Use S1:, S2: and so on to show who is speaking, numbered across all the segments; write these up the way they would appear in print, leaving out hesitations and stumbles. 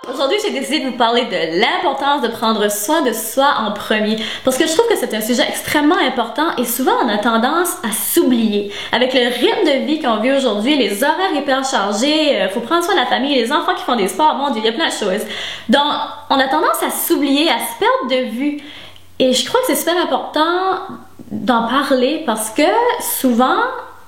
S1: Aujourd'hui, j'ai décidé de vous parler de l'importance de prendre soin de soi en premier parce que je trouve que c'est un sujet extrêmement important et souvent on a tendance à s'oublier. Avec le rythme de vie qu'on vit aujourd'hui, les horaires hyper chargés, faut prendre soin de la famille, les enfants qui font des sports, mon Dieu, il y a plein de choses. Donc, on a tendance à s'oublier, à se perdre de vue et je crois que c'est super important d'en parler parce que souvent,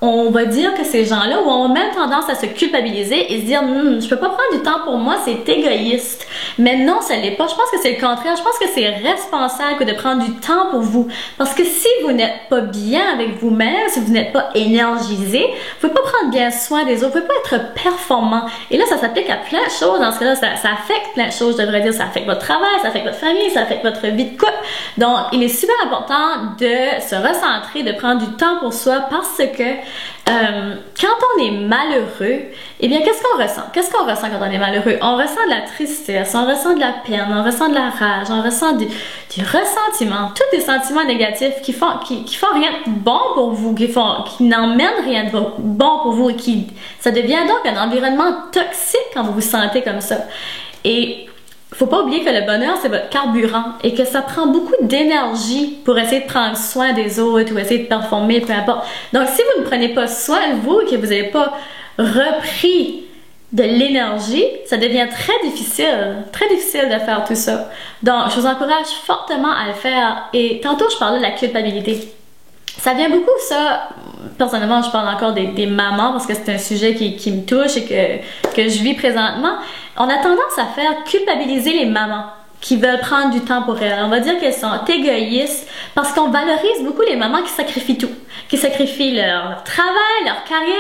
S1: on va dire que ces gens-là ont même tendance à se culpabiliser et se dire je peux pas prendre du temps pour moi, c'est égoïste. Mais non, ça l'est pas. Je pense que c'est le contraire. Je pense que c'est responsable de prendre du temps pour vous. Parce que si vous n'êtes pas bien avec vous-même, si vous n'êtes pas énergisé, vous pouvez pas prendre bien soin des autres, vous pouvez pas être performant. Et là, ça s'applique à plein de choses. Dans ce cas-là, ça affecte plein de choses, je devrais dire. Ça affecte votre travail, ça affecte votre famille, ça affecte votre vie de couple. Donc, il est super important de se recentrer, de prendre du temps pour soi parce que quand on est malheureux, eh bien, qu'est-ce qu'on ressent? Qu'est-ce qu'on ressent quand on est malheureux? On ressent de la tristesse, on ressent de la peine, on ressent de la rage, on ressent du ressentiment, tous des sentiments négatifs qui font rien de bon pour vous, qui n'emmènent rien de bon pour vous et ça devient donc un environnement toxique quand vous vous sentez comme ça. Et faut pas oublier que le bonheur, c'est votre carburant et que ça prend beaucoup d'énergie pour essayer de prendre soin des autres ou essayer de performer, peu importe. Donc, si vous ne prenez pas soin de vous et que vous n'avez pas repris de l'énergie, ça devient très difficile de faire tout ça. Donc, je vous encourage fortement à le faire. Et tantôt, je parlais de la culpabilité. Ça vient beaucoup, ça. Personnellement, je parle encore des mamans parce que c'est un sujet qui me touche et que je vis présentement. On a tendance à faire culpabiliser les mamans qui veulent prendre du temps pour elles. On va dire qu'elles sont égoïstes parce qu'on valorise beaucoup les mamans qui sacrifient tout, qui sacrifient leur travail, leur carrière.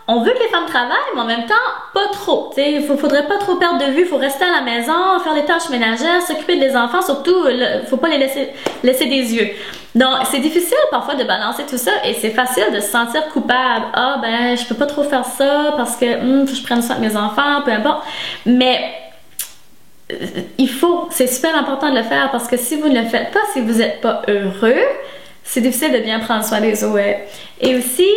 S1: On veut que les femmes travaillent, mais en même temps, pas trop. Il faudrait pas trop perdre de vue, il faut rester à la maison, faire les tâches ménagères, s'occuper des enfants, surtout, faut pas les laisser des yeux. Donc, c'est difficile parfois de balancer tout ça et c'est facile de se sentir coupable. Ah, ben, je peux pas trop faire ça parce que faut que je prenne soin de mes enfants, peu importe. Mais c'est super important de le faire parce que si vous ne le faites pas, si vous n'êtes pas heureux, c'est difficile de bien prendre soin des autres. Et aussi,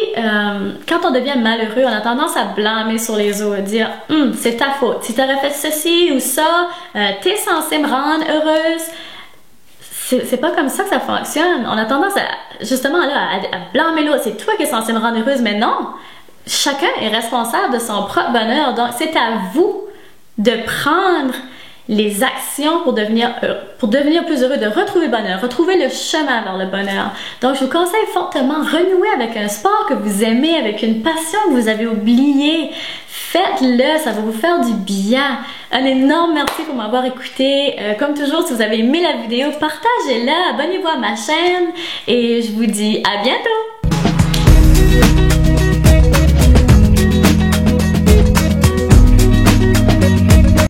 S1: quand on devient malheureux, on a tendance à blâmer sur les autres, dire c'est ta faute. Si tu aurais fait ceci ou ça, t'es censé me rendre heureuse. C'est pas comme ça que ça fonctionne. On a tendance à blâmer l'autre. C'est toi qui es censé me rendre heureuse, mais non. Chacun est responsable de son propre bonheur. Donc, c'est à vous de prendre les actions pour devenir plus heureux, de retrouver le bonheur, retrouver le chemin vers le bonheur. Donc, je vous conseille fortement renouer avec un sport que vous aimez, avec une passion que vous avez oubliée. Faites-le, ça va vous faire du bien. Un énorme merci pour m'avoir écouté. Comme toujours, si vous avez aimé la vidéo, partagez-la, abonnez-vous à ma chaîne et je vous dis à bientôt!